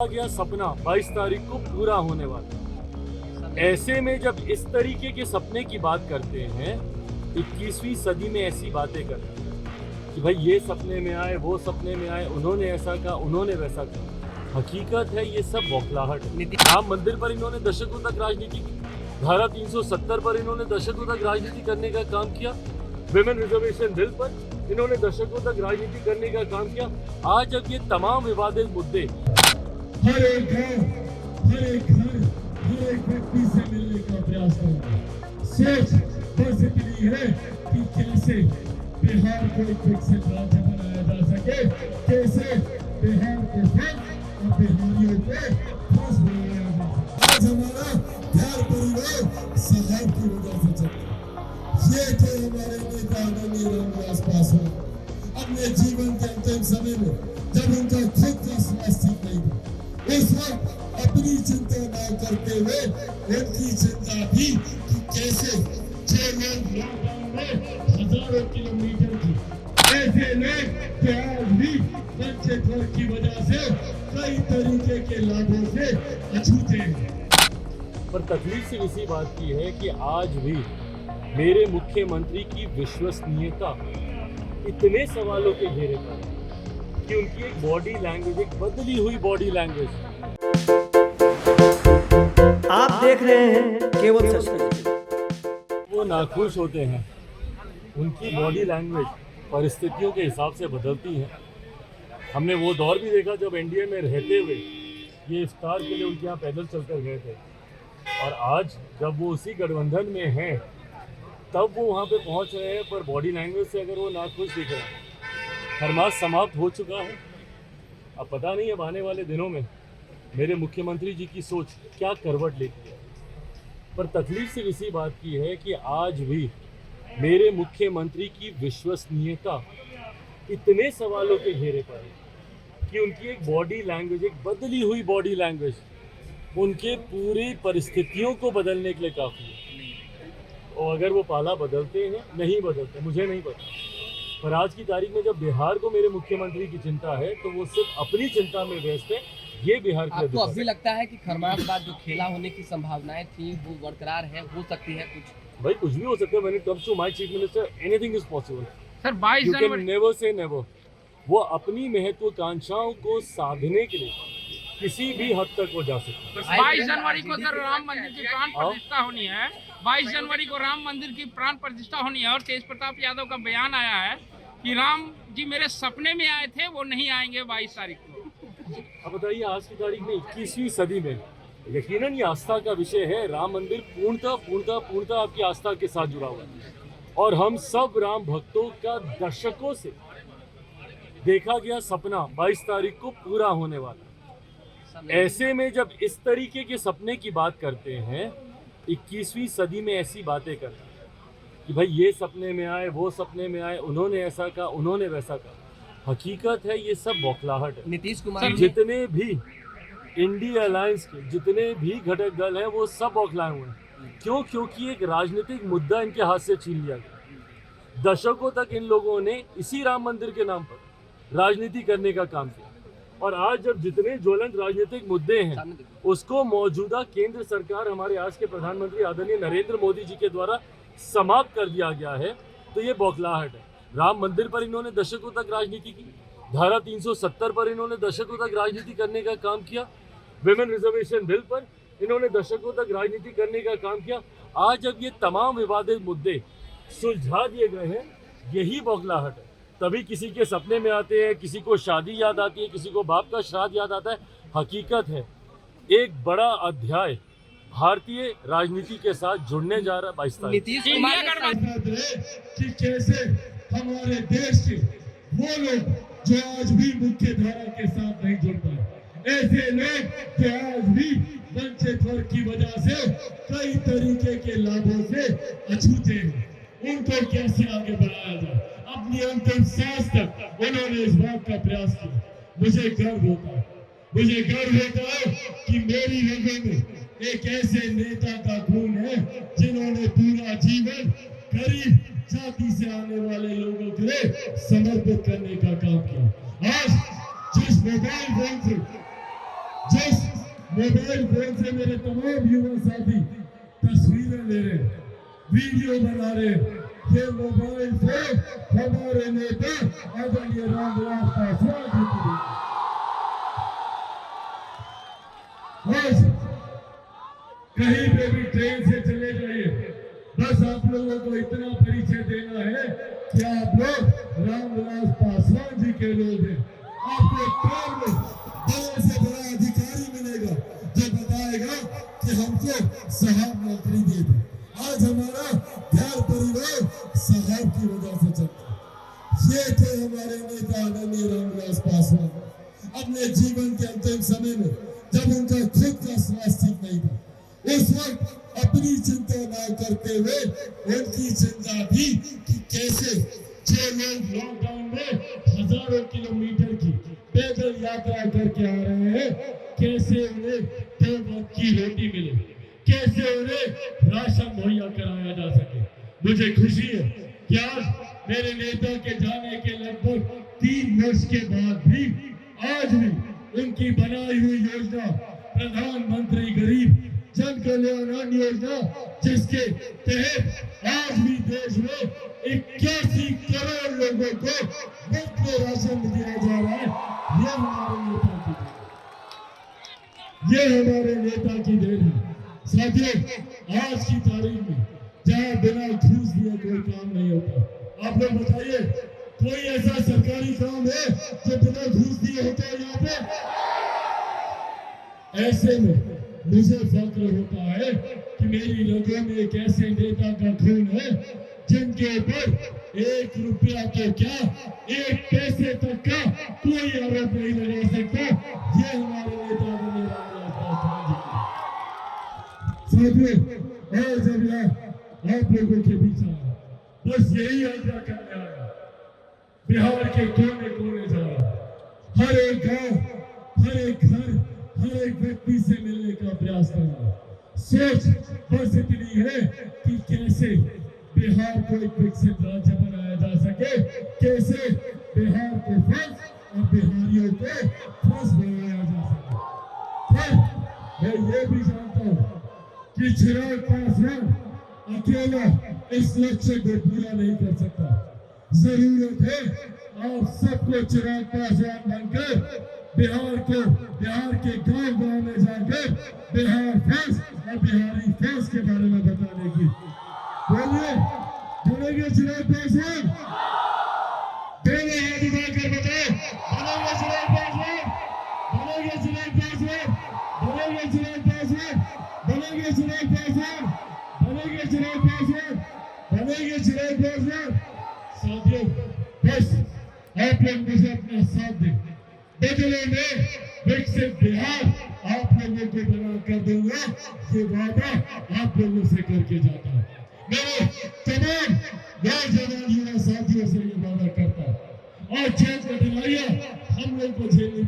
गया सपना 22 तारीख को पूरा होने वाला। ऐसे में जब इस तरीके के सपने की बात करते हैं, 21वीं सदी में ऐसी बातें करते हैं कि भाई ये सपने में आए, वो सपने में आए, उन्होंने ऐसा कहा, उन्होंने वैसा कहा। हकीकत है ये सब बौखलाहट है। राम मंदिर पर इन्होंने दशकों तक राजनीति की, धारा 370 पर इन्होंने दशकों तक राजनीति करने का काम किया, विमेन रिजर्वेशन बिल पर इन्होंने दशकों तक राजनीति करने का काम किया। आज जब ये तमाम विवादित मुद्दे हर एक घर, हर एक घर, हर एक व्यक्ति से मिलने का प्रयास करूंगा। सोच बस इतनी है कि कैसे बिहार को एक विकसित राज्य बनाया जा सके, कैसे बिहार को फिर और बिहारियों को खुश बनाया जा सके। आज हमारा घर परिवार सहायक की वजह से चलता है। ये थे हमारे नेता आदरणीय रामविलास पासवान। अपने जीवन के अंतिम समय में जब उनका खुद का स्वास्थ्य ठीक नहीं था, इस वक्त अपनी चिंता न करते हुए उनकी चिंता थी कि कैसे जो लोग लॉकडाउन में हजारों किलोमीटर की ऐसे लोग जो आज भी वंचित वर्ग की वजह से कई तरीके के लाभों से अछूते हैं। पर तकलीफ से इसी बात की है कि आज भी मेरे मुख्यमंत्री की विश्वसनीयता इतने सवालों के घेरे पर है कि उनकी एक बॉडी लैंग्वेज, एक बदली हुई बॉडी लैंग्वेज। आप देख रहे हैं केवल सच। वो नाखुश होते हैं, उनकी बॉडी लैंग्वेज परिस्थितियों के हिसाब से बदलती है। हमने वो दौर भी देखा जब एनडीए में रहते हुए ये इफ्तार के लिए उनके यहाँ पैदल चलकर गए थे, और आज जब वो उसी गठबंधन में हैं तब वो वहाँ पे पहुँच रहे हैं, पर बॉडी लैंग्वेज से अगर वो नाखुश दिख रहे हैं। खरमास समाप्त हो चुका है। अब पता नहीं अब आने वाले दिनों में मेरे मुख्यमंत्री जी की सोच क्या करवट लेती है। पर तकलीफ सिर्फ इसी बात की है कि आज भी मेरे मुख्यमंत्री की विश्वसनीयता इतने सवालों के घेरे पर है कि उनकी एक बॉडी लैंग्वेज, एक बदली हुई बॉडी लैंग्वेज उनके पूरी परिस्थितियों को बदलने के लिए काफ़ी है। और अगर वो पाला बदलते हैं, नहीं बदलते, मुझे नहीं पता, पर आज की तारीख में जब बिहार को मेरे मुख्यमंत्री की चिंता है तो वो सिर्फ अपनी चिंता में व्यस्त है। ये बिहार के आपको अब भी लगता है कि खरमास बाद जो खेला होने की संभावनाएं थी वो बरकरार है, हो सकती है कुछ? भाई कुछ भी हो सकता है। When it comes to my chief minister, anything is possible. Sir 22 you can January never say never. वो अपनी महत्वाकांक्षाओं को साधने के लिए किसी भी हद तक वो जा सकते हैं। 22 जनवरी को सर राम मंदिर की प्राण प्रतिष्ठा होनी है। 22 जनवरी को राम मंदिर की प्राण प्रतिष्ठा होनी है और तेज प्रताप यादव का बयान आया है कि राम जी मेरे सपने में आए थे, वो नहीं आएंगे 22 तारीख को। अब बताइए, आज की तारीख में 21वीं सदी में यकीनन ये आस्था का विषय है। राम मंदिर पूर्णतः आपकी आस्था के साथ जुड़ा हुआ है, और हम सब राम भक्तों का दशकों से देखा गया सपना 22 तारीख को पूरा होने वाला। ऐसे में जब इस तरीके के सपने की बात करते हैं, 21वीं सदी में ऐसी बातें करते हैं कि भाई ये सपने में आए, वो सपने में आए, उन्होंने ऐसा कहा, उन्होंने वैसा कहा। हकीकत है ये सब बौखलाहट है। नीतीश कुमार जितने भी इंडिया अलायंस के जितने भी घटक दल हैं वो सब बौखलाए हुए हैं। क्यों? क्योंकि एक राजनीतिक मुद्दा इनके हाथ से छीन लिया गया। दशकों तक इन लोगों ने इसी राम मंदिर के नाम पर राजनीति करने का काम किया, और आज जब जितने ज्वलंत राजनीतिक मुद्दे हैं उसको मौजूदा केंद्र सरकार, हमारे आज के प्रधानमंत्री आदरणीय नरेंद्र मोदी जी के द्वारा समाप्त कर दिया गया है, तो ये बौखलाहट है। राम मंदिर पर इन्होंने दशकों तक राजनीति की, धारा 370 पर इन्होंने दशकों तक राजनीति करने का काम किया, विमेन रिजर्वेशन बिल पर इन्होंने दशकों तक राजनीति करने का काम किया। आज जब ये तमाम विवादित मुद्दे सुलझा दिए गए हैं, यही बौखलाहट है। तभी किसी के सपने में आते हैं, किसी को शादी याद आती है, किसी को बाप का श्राद्ध याद आता है। हकीकत है एक बड़ा अध्याय भारतीय राजनीति के साथ जुड़ने जा रहा है 22 तारीख। नीतीश कुमार कि कैसे हमारे देश के वो लोग जो आज भी मुख्य धारा के साथ नहीं जुड़ पाए, ऐसे लोग जो आज भी वंचित वर्ग की वजह से कई तरीके के लाभों से अछूते हैं, उनको कैसे आगे बढ़ाया जाए। अपनी अंतिम सांस तक उन्होंने इस बात का प्रयास किया। मुझे गर्व होता है कि मेरी रगों में एक ऐसे नेता का खून है जिन्होंने पूरा जीवन गरीब जाति से आने वाले लोगों के लिए समर्पित करने का काम किया। आज जिस मोबाइल फोन से जिस मोबाइल फोन से मेरे तमाम युवा साथी तस्वीरें ले रहे, वीडियो बना रहे, ये मोबाइल फोन हमारे नेता आदरणीय रामविलास पासवान जी की देन है। आज कहीं पे भी ट्रेन से चले जाइए, बस आप लोगों को इतना परिचय देना है कि आप लोग रामविलास पासवान जी के लोग हैं। आपको ट्रेन में बड़े से बड़ा अधिकारी मिलेगा जो बताएगा कि हमको साहब नौकरी दे दे। आज हमारा घर परिवार साहब की वजह से चलता है। ये थे हमारे नेता आदरणीय रामविलास पासवान। अपने जीवन के अंतिम समय में जब उनका खुद का स्वास्थ्य ठीक नहीं था, उस वक्त अपनी चिंता न करते हुए उनकी चिंता थी कि कैसे जो लोग लॉकडाउन में हजारों किलोमीटर की पैदल यात्रा करके आ रहे हैं, कैसे उन्हें 2 वक्त की रोटी मिले, कैसे उन्हें राशन मुहैया कराया जा सके। मुझे खुशी है कि आज मेरे नेता के जाने के लगभग 3 वर्ष के बाद भी आज भी उनकी बनाई हुई योजना प्रधानमंत्री गरीब जन कल्याण योजना, जिसके तहत आज भी देश में 81 करोड़ लोगों को मुफ्त में राशन दिया जा रहा है, ये हमारे नेता की देन है। ये हमारे नेता की देन है। साथियों, आज की तारीख में जहाँ बिना घूस दिए कोई काम नहीं होता। आप लोग बताइए, कोई ऐसा सरकारी काम है जो बिना घूस दिए होता है यहाँ पे? ऐसे में मुझे फख्र होता है कि मेरी रगों में एक ऐसे नेता का खून है जिनके ऊपर 1 रुपया तो क्या 1 पैसे तक का कोई आरोप नहीं लगा सकता। ये हमारे नेता रामविलास पासवान जी। साथियों, और जब आप लोगों के बीच आया, बस यही आग्रह करने आया, बिहार के कोने कोने जा रहा, हर एक गांव, हर एक घर, हर एक व्यक्ति से मिलने का प्रयास करना। सोच बस इतनी है कि कैसे बिहार को एक विकसित राज्य बनाया जा सके, कैसे बिहार को फर्स्ट और बिहारियों को फर्स्ट बनाया जा सके। पर मैं ये भी जानता हूँ कि चिराग पासवान अकेला इस लक्ष्य को पूरा नहीं कर सकता। जरूरत है आप सबको चिराग पासवान बनकर बिहार के गांव-गांव में जाकर बिहार फर्स्ट और बिहारी फर्स्ट के बारे में बताने की। बोलिए, बोलेंगे चिराग पासवान? दोनों हाथ उठाकर बताओ, बोलेंगे चिराग पासवान? बोलेंगे चिराग पासवान? बोलेंगे चिराग पासवान? बोलेंगे चिराग पासवान? बोलेंगे चिराग पासवान? बोलेंगे चिराग पासवान? साथियों, बस आप लोग मुझे अपना साथ दें। बदले में विकसित बिहार आप लोगों को बना कर दूंगा, ये वादा आप लोगों से करके जाता है। मेरे तमाम नौजवान युवा साथियों से ये वादा करता है। और जो कठिनाइयां हम लोग को झेलनी